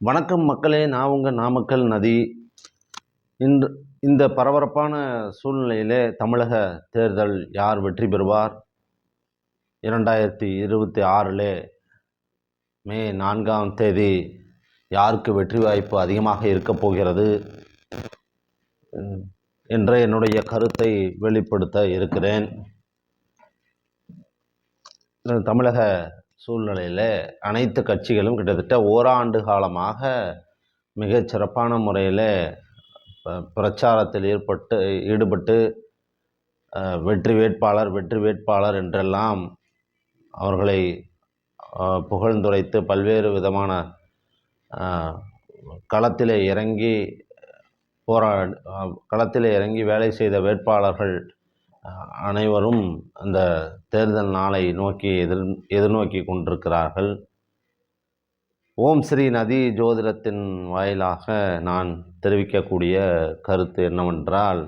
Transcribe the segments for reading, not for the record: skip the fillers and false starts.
வணக்கம் மக்களே, நான் உங்கள் நாமக்கல் நதி. இன்று இந்த பரபரப்பான சூழ்நிலையிலே தமிழக தேர்தல் யார் வெற்றி பெறுவார்? 2026 மே 4ஆம் தேதி யாருக்கு வெற்றி வாய்ப்பு அதிகமாக இருக்கப் போகிறது என்ற என்னுடைய கருத்தை வெளிப்படுத்த இருக்கிறேன். தமிழக சூழ்நிலையில் அனைத்து கட்சிகளும் கிட்டத்தட்ட ஓராண்டு காலமாக மிகச் சிறப்பான முறையில் பிரச்சாரத்தில் ஈடுபட்டு வெற்றி வேட்பாளர் என்றெல்லாம் அவர்களை புகழ்ந்துரைத்து பல்வேறு விதமான களத்திலே இறங்கி வேலை செய்த வேட்பாளர்கள் அனைவரும் அந்த தேர்தல் நாளை நோக்கி எதிர்நோக்கி கொண்டிருக்கிறார்கள். ஓம் ஸ்ரீ நதி ஜோதிடத்தின் வாயிலாக நான் தெரிவிக்கக்கூடிய கருத்து என்னவென்றால்,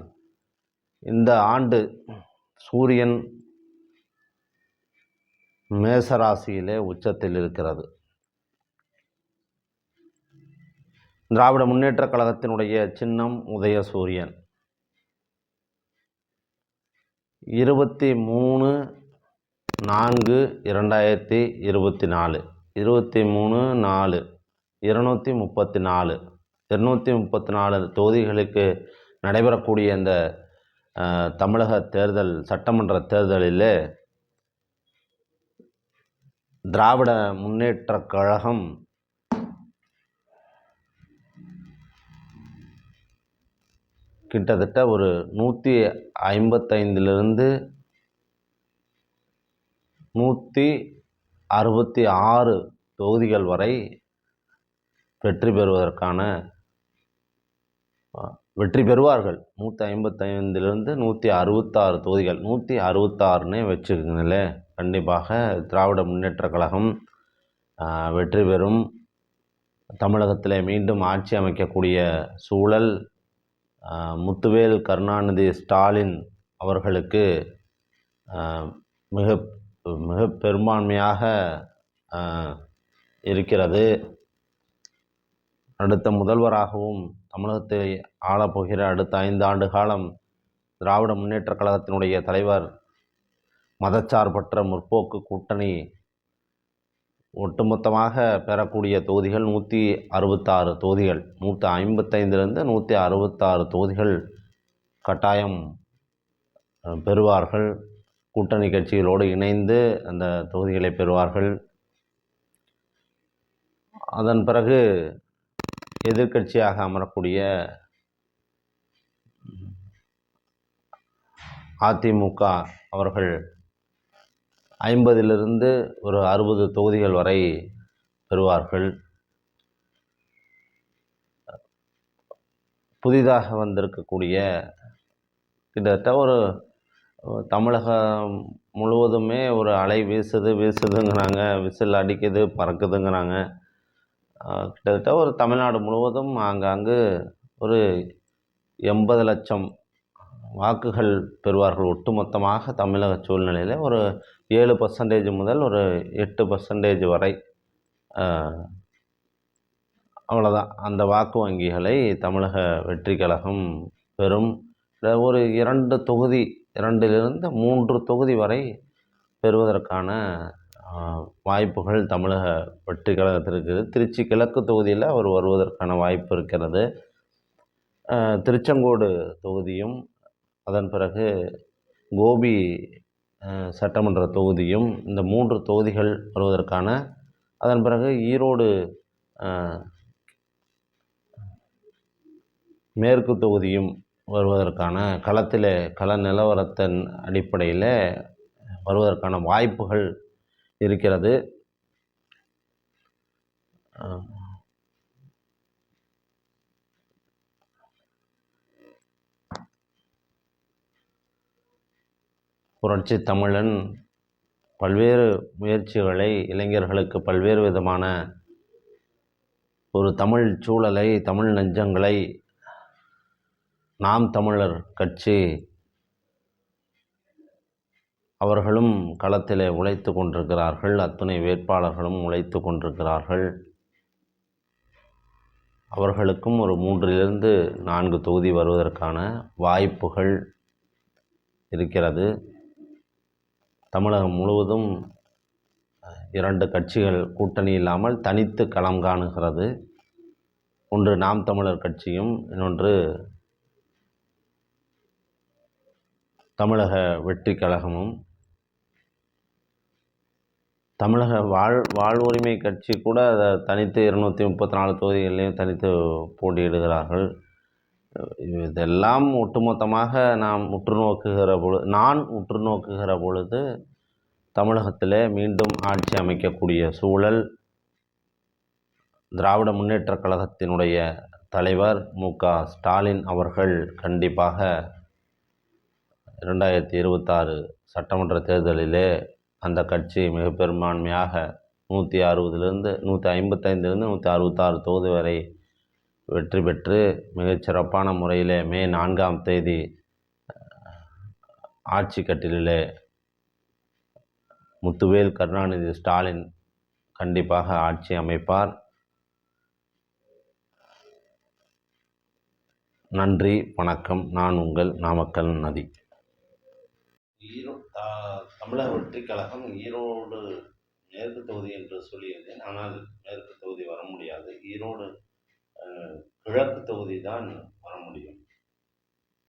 இந்த ஆண்டு சூரியன் மேசராசியிலே உச்சத்தில் இருக்கிறது. திராவிட முன்னேற்றக் கழகத்தினுடைய சின்னம் உதயசூரியன். 23/4/2024 234 தொகுதிகளுக்கு நடைபெறக்கூடிய இந்த தமிழக தேர்தல் சட்டமன்ற தேர்தலில் திராவிட முன்னேற்றக் கழகம் கிட்டத்தட்ட ஒரு 155லிருந்து 166 தொகுதிகள் வரை வெற்றி பெறுவார்கள். 155லிருந்து 166 தொகுதிகள், 166ன்னே வச்சுக்கோங்களே. கண்டிப்பாக திராவிட முன்னேற்றக் கழகம் வெற்றி பெறும். தமிழகத்தில் மீண்டும் ஆட்சி அமைக்கக்கூடிய சூழல் முத்துவேல் கருணாநிதி ஸ்டாலின் அவர்களுக்கு மிக பெரும்பான்மையாக இருக்கிறது. அடுத்த முதல்வராகவும் தமிழகத்தை ஆளப்போகிற அடுத்த 5 ஆண்டு காலம் திராவிட முன்னேற்றக் கழகத்தினுடைய தலைவர் மதச்சார்பற்ற முற்போக்கு கூட்டணி ஒட்டுமொத்தமாக பெறக்கூடிய தொகுதிகள் 166 தொகுதிகள். 155லிருந்து 166 தொகுதிகள் கட்டாயம் பெறுவார்கள். கூட்டணி கட்சிகளோடு இணைந்து அந்த தொகுதிகளை பெறுவார்கள். அதன் பிறகு எதிர்க்கட்சியாக அமரக்கூடிய அதிமுக அவர்கள் 50லிருந்து ஒரு 60 தொகுதிகள் வரை பெறுவார்கள். புதிதாக வந்திருக்கக்கூடிய கிட்டத்தட்ட ஒரு தமிழகம் முழுவதுமே ஒரு அலை வீசுதுங்கிறாங்க, விசில் அடிக்குது, பறக்குதுங்கிறாங்க. கிட்டத்தட்ட ஒரு தமிழ்நாடு முழுவதும் ஆங்காங்கு ஒரு 80 லட்சம் வாக்குகள் பெறுவார்கள். ஒட்டுமொத்தமாக தமிழக சூழ்நிலையில் ஒரு 7% முதல் ஒரு 8% வரை, அவ்வளோதான். அந்த வாக்கு வங்கிகளை தமிழக வெற்றி கழகம் பெறும். ஒரு 2லிருந்து 3 தொகுதி வரை பெறுவதற்கான வாய்ப்புகள் தமிழக வெற்றி கழகத்திற்கு இருக்குது. திருச்சி கிழக்கு தொகுதியில் அவர் வருவதற்கான வாய்ப்பு இருக்கிறது. திருச்செங்கோடு தொகுதியும், அதன் பிறகு கோபி சட்டமன்ற தொகுதியும், இந்த 3 தொகுதிகள் வருவதற்கான, அதன் பிறகு ஈரோடு மேற்கு தொகுதியும் வருவதற்கான கள நிலவரத்தின் அடிப்படையில் வருவதற்கான வாய்ப்புகள் இருக்கிறது. புரட்சி தமிழன் பல்வேறு முயற்சிகளை, இளைஞர்களுக்கு பல்வேறு விதமான ஒரு தமிழ் சூழலை, தமிழ் நெஞ்சங்களை நாம் தமிழர் கட்சி அவர்களும் களத்திலே உழைத்து கொண்டிருக்கிறார்கள். அத்துணை வேட்பாளர்களும் உழைத்து கொண்டிருக்கிறார்கள். அவர்களுக்கும் ஒரு 3லிருந்து 4 தொகுதி வருவதற்கான வாய்ப்புகள் இருக்கிறது. தமிழகம் முழுவதும் 2 கட்சிகள் கூட்டணி இல்லாமல் தனித்து களம் காணுகிறது. ஒன்று நாம் தமிழர் கட்சியும், இன்னொன்று தமிழக வெற்றி கழகமும். தமிழக வாழ்வுரிமை கட்சி கூட தனித்து 234 தொகுதிகளிலையும் தனித்து போட்டியிடுகிறார்கள். இதெல்லாம் ஒட்டுமொத்தமாக நான் உற்று நோக்குகிற பொழுது தமிழகத்திலே மீண்டும் ஆட்சி அமைக்கக்கூடிய சூழல் திராவிட முன்னேற்றக் கழகத்தினுடைய தலைவர் மு.க.ஸ்டாலின் அவர்கள் கண்டிப்பாக 2026 சட்டமன்ற தேர்தலிலே அந்த கட்சி மிக பெரும்பான்மையாக 155லிருந்து 166 தொகுதி வரை வெற்றி பெற்று மிகச்சிறப்பான முறையிலே மே 4ஆம் தேதி ஆட்சி கட்டிலிலே முத்துவேல் கருணாநிதி ஸ்டாலின் கண்டிப்பாக ஆட்சி அமைப்பார். நன்றி, வணக்கம். நான் உங்கள் நாமக்கல் நதி. தமிழக வெற்றி கழகம் ஈரோடு மேற்கு தொகுதி என்று சொல்லியிருந்தேன். ஆனால் மேற்கு தொகுதி வர முடியாது. ஈரோடு கிழக்கு தொகுதி தான் வர முடியும்.